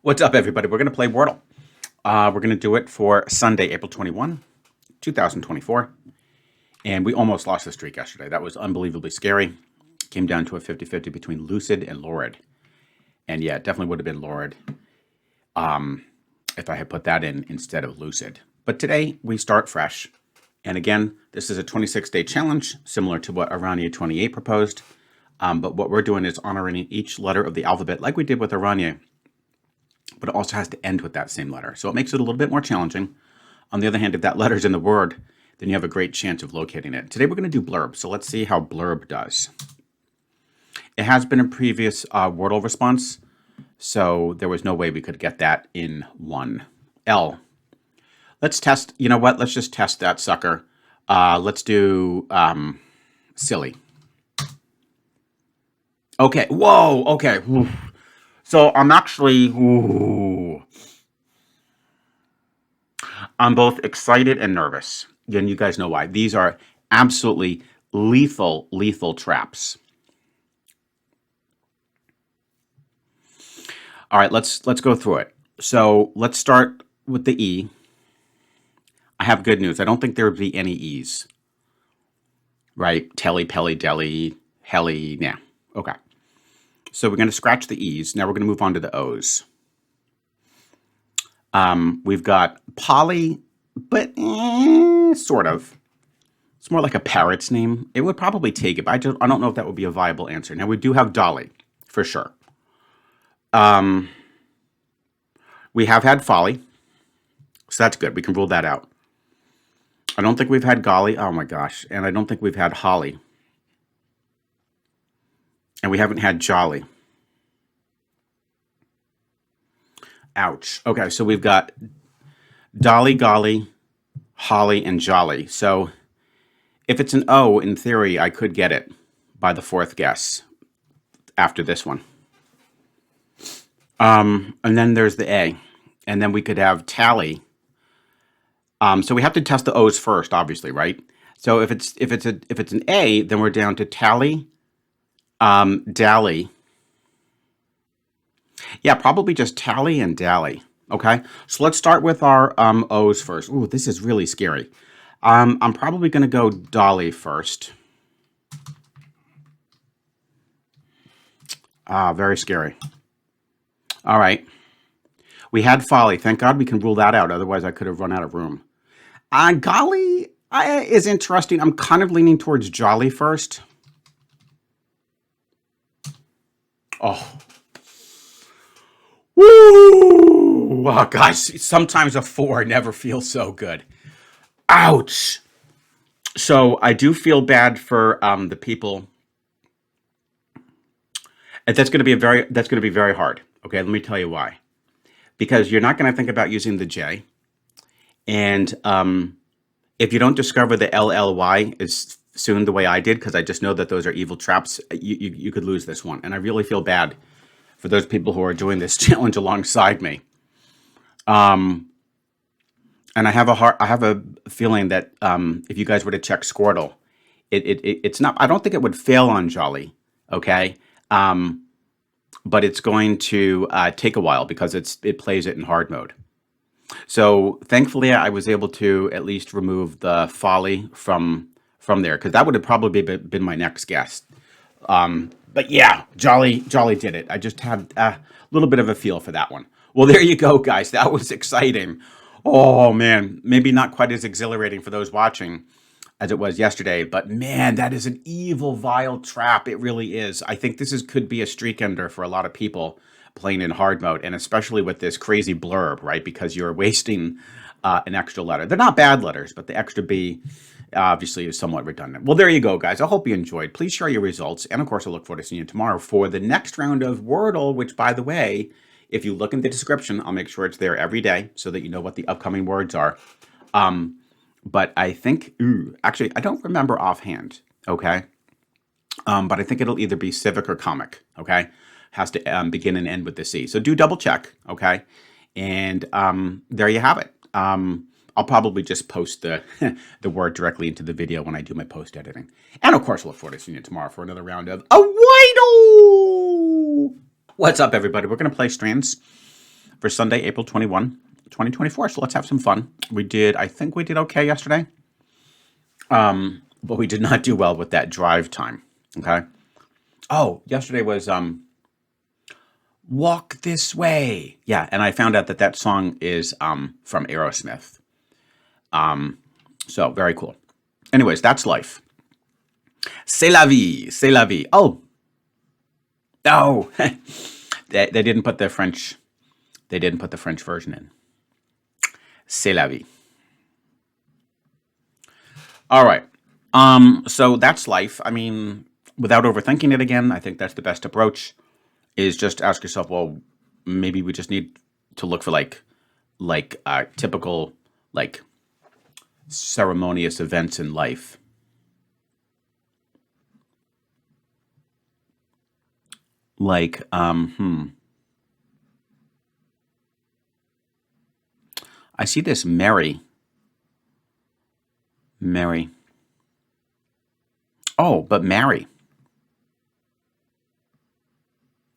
What's up, everybody? We're going to play Wordle. We're going to do it for Sunday, April 21, 2024. And we almost lost the streak yesterday. That was unbelievably scary. Came down to a 50-50 between Lucid and Lurid. And yeah, it definitely would have been Lurid if I had put that in instead of Lucid. But today, we start fresh. And again, this is a 26-day challenge, similar to what Aranya 28 proposed. But what we're doing is honoring each letter of the alphabet like we did with Aranya, but it also has to end with that same letter. So it makes it a little bit more challenging. On the other hand, if that letter's in the word, then you have a great chance of locating it. Today we're going to do blurb, so let's see how blurb does. It has been a previous Wordle response, so there was no way we could get that in one. L. Let's test, you know what, let's just test that sucker. Let's do silly. Okay, whoa, okay. Oof. So I'm actually, I'm both excited and nervous. And you guys know why. These are absolutely lethal, lethal traps. All right, let's go through it. So let's start with the E. I have good news. I don't think there would be any E's. Right? Telly, pelly, deli, heli, yeah. Okay. So we're going to scratch the E's. Now we're going to move on to the O's. We've got Polly, but sort of. It's more like a parrot's name. It would probably take it, but I don't know if that would be a viable answer. Now we do have Dolly, for sure. We have had Folly, so that's good. We can rule that out. I don't think we've had Golly. Oh my gosh. And I don't think we've had Holly. And we haven't had Jolly. Ouch. Okay, so we've got Dolly, Golly, Holly, and Jolly. So if it's an O, in theory, I could get it by the fourth guess after this one. And then there's the A. And then we could have Tally. So we have to test the O's first, obviously, right? So if it's an A, then we're down to Tally, Dally. Yeah, probably just Tally and Dally. Okay, so let's start with our O's first. Ooh, this is really scary. I'm probably going to go Dolly first. Very scary. All right. We had Folly. Thank God we can rule that out. Otherwise, I could have run out of room. Golly is interesting. I'm kind of leaning towards Jolly first. Oh. Woo! Oh, guys, sometimes a 4 never feels so good. Ouch! So I do feel bad for the people. And that's going to be very hard. Okay, let me tell you why. Because you're not going to think about using the J, and if you don't discover the LLY as soon the way I did, because I just know that those are evil traps, you could lose this one. And I really feel bad for those people who are doing this challenge alongside me. And I have a feeling that if you guys were to check Squirtle, it's not. I don't think it would fail on Jolly. Okay. But it's going to take a while because it plays it in hard mode. So thankfully, I was able to at least remove the Folly from there, because that would have probably been my next guess. But yeah, Jolly did it. I just had a little bit of a feel for that one. Well, there you go, guys. That was exciting. Oh man, maybe not quite as exhilarating for those watching as it was yesterday, but man, that is an evil, vile trap. It really is. I think this could be a streak ender for a lot of people playing in hard mode, and especially with this crazy blurb, right? Because you're wasting an extra letter. They're not bad letters, but the extra B obviously is somewhat redundant. Well, there you go, guys. I hope you enjoyed. Please share your results, and of course, I look forward to seeing you tomorrow for the next round of Wordle, which, by the way, if you look in the description, I'll make sure it's there every day so that you know what the upcoming words are. But I think, actually, I don't remember offhand, okay? But I think it'll either be civic or comic, okay? Has to begin and end with the C. So do double check, okay? And there you have it. I'll probably just post the word directly into the video when I do my post editing. And of course, I look forward to seeing you tomorrow for another round of a Wordle! What's up, everybody? We're going to play Strands. for Sunday, April 21, 2024. So let's have some fun. I think we did okay yesterday, but we did not do well with that drive time. Okay. Oh, yesterday was Walk This Way. Yeah, and I found out that that song is from Aerosmith. So very cool. Anyways, that's life. C'est la vie, c'est la vie. Oh, no, they didn't put the French. They didn't put the French version in. C'est la vie. All right. So that's life. I mean, without overthinking it again, I think that's the best approach. Is just ask yourself, well, maybe we just need to look for typical like ceremonious events in life. Like, I see this Mary. Mary. Oh, but Mary.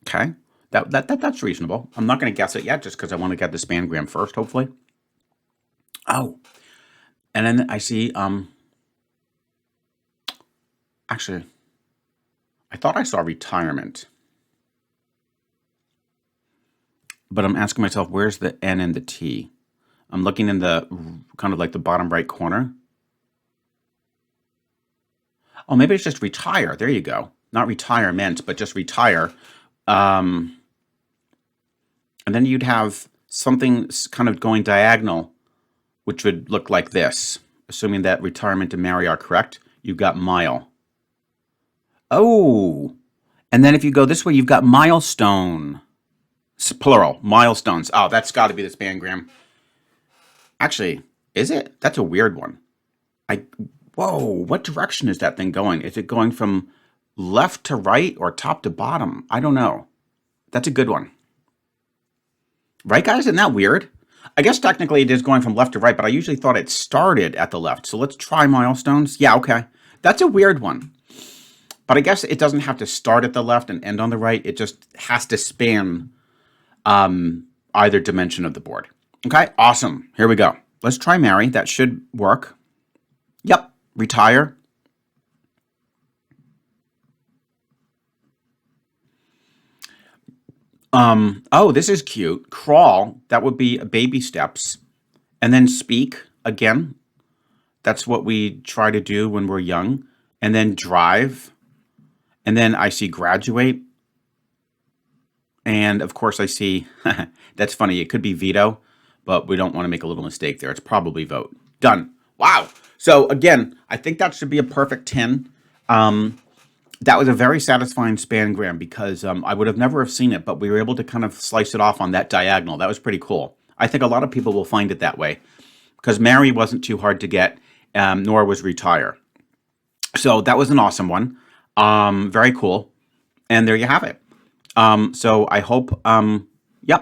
Okay. That's reasonable. I'm not going to guess it yet just because I want to get the spangram first, hopefully. Oh. And then I see, actually, I thought I saw retirement. But I'm asking myself, where's the N and the T? I'm looking in the kind of like the bottom right corner. Oh, maybe it's just retire. There you go. Not retirement, but just retire. And then you'd have something kind of going diagonal, which would look like this. Assuming that retirement and marry are correct, you've got mile. Oh, and then if you go this way, you've got milestone. It's plural, milestones. Oh, that's got to be the spangram. Actually, is it? That's a weird one. Whoa, what direction is that thing going? Is it going from left to right or top to bottom? I don't know. That's a good one. Right, guys? Isn't that weird? I guess technically it is going from left to right, but I usually thought it started at the left. So let's try milestones. Yeah, okay. That's a weird one. But I guess it doesn't have to start at the left and end on the right. It just has to span either dimension of the board. Okay, awesome. Here we go. Let's try marry. That should work. Yep, retire. Oh, this is cute. Crawl, that would be baby steps. And then speak, again. That's what we try to do when we're young. And then drive. And then I see graduate. And of course I see, that's funny, it could be veto, but we don't want to make a little mistake there. It's probably vote. Done. Wow. So again, I think that should be a perfect 10. That was a very satisfying spangram because I would have never have seen it, but we were able to kind of slice it off on that diagonal. That was pretty cool. I think a lot of people will find it that way because marry wasn't too hard to get, nor was retire. So that was an awesome one. Very cool. And there you have it. So I hope, I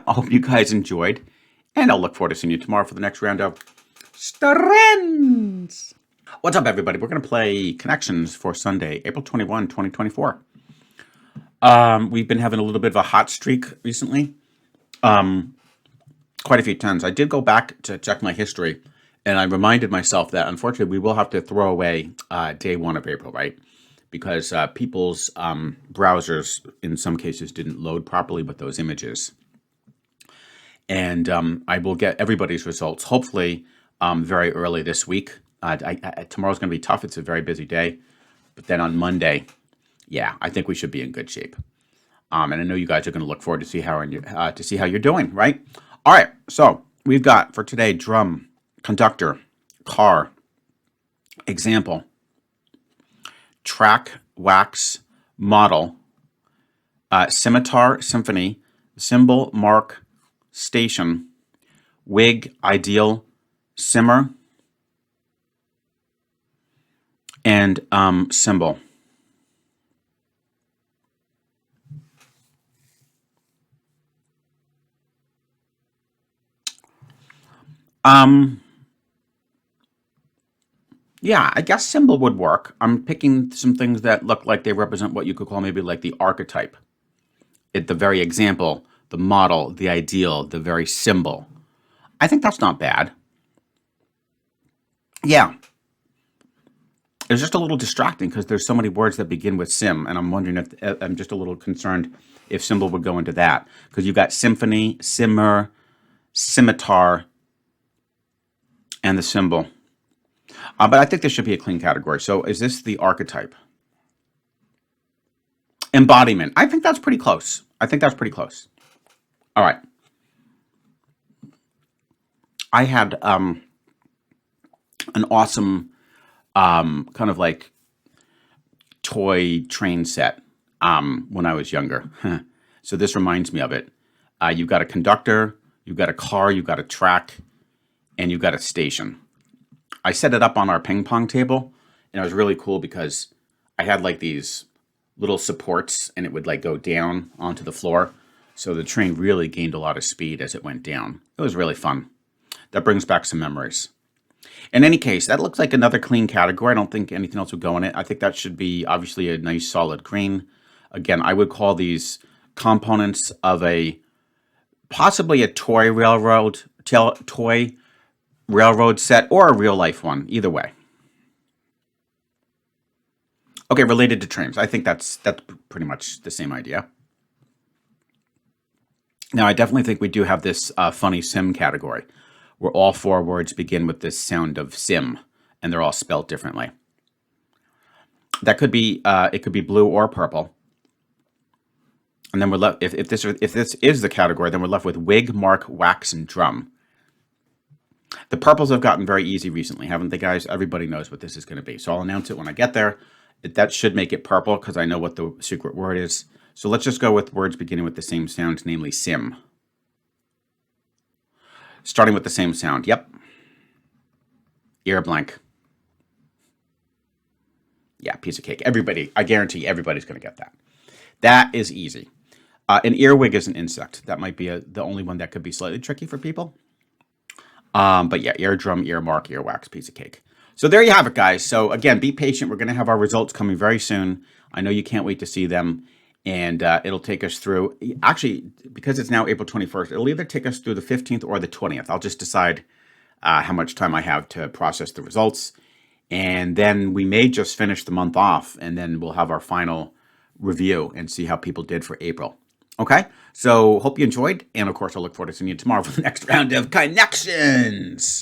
hope you guys enjoyed, and I'll look forward to seeing you tomorrow for the next round of Strands. What's up, everybody? We're going to play Connections for Sunday, April 21, 2024. We've been having a little bit of a hot streak recently. Quite a few times. I did go back to check my history, and I reminded myself that, unfortunately, we will have to throw away day 1 of April, right? Because people's browsers, in some cases, didn't load properly with those images. And I will get everybody's results, hopefully, very early this week. Tomorrow's going to be tough. It's a very busy day. But then on Monday, yeah, I think we should be in good shape. And I know you guys are going to look forward to see how you're doing, right? All right, so we've got for today drum, conductor, car, example, track, wax, model, scimitar, symphony, symbol, mark, station, wig, ideal, simmer, and symbol. Yeah, I guess symbol would work. I'm picking some things that look like they represent what you could call maybe like the archetype. The very example, the model, the ideal, the very symbol. I think that's not bad. Yeah, it's just a little distracting because there's so many words that begin with sim, and I'm wondering if I'm just a little concerned if symbol would go into that because you've got symphony, simmer, scimitar, and the symbol. But I think this should be a clean category. So is this the archetype? Embodiment. I think that's pretty close. I think that's pretty close. All right. I had an awesome kind of like toy train set when I was younger. So this reminds me of it. You've got a conductor, you've got a car, you've got a track, and you've got a station. I set it up on our ping pong table, and it was really cool because I had like these little supports, and it would like go down onto the floor. So the train really gained a lot of speed as it went down. It was really fun. That brings back some memories. In any case, that looks like another clean category. I don't think anything else would go in it. I think that should be obviously a nice solid green. Again, I would call these components of a possibly a toy railroad set or a real life one, either way. Okay, related to trains. I think that's pretty much the same idea. Now, I definitely think we do have this funny sim category, where all 4 words begin with this sound of sim, and they're all spelled differently. That could be it could be blue or purple. And then we're left if this is the category, then we're left with wig, mark, wax, and drum. The purples have gotten very easy recently, haven't they, guys? Everybody knows what this is going to be. So I'll announce it when I get there. That should make it purple because I know what the secret word is. So let's just go with words beginning with the same sound, namely sim. Starting with the same sound. Yep. Ear blank. Yeah, piece of cake. Everybody, I guarantee everybody's going to get that. That is easy. An earwig is an insect. That might be the only one that could be slightly tricky for people. But yeah, eardrum, earmark, earwax, piece of cake. So there you have it, guys. So again, be patient. We're going to have our results coming very soon. I know you can't wait to see them. And it'll take us through, actually, because it's now April 21st, it'll either take us through the 15th or the 20th. I'll just decide how much time I have to process the results. And then we may just finish the month off, and then we'll have our final review and see how people did for April. Okay? So hope you enjoyed. And of course, I'll look forward to seeing you tomorrow for the next round of Connections.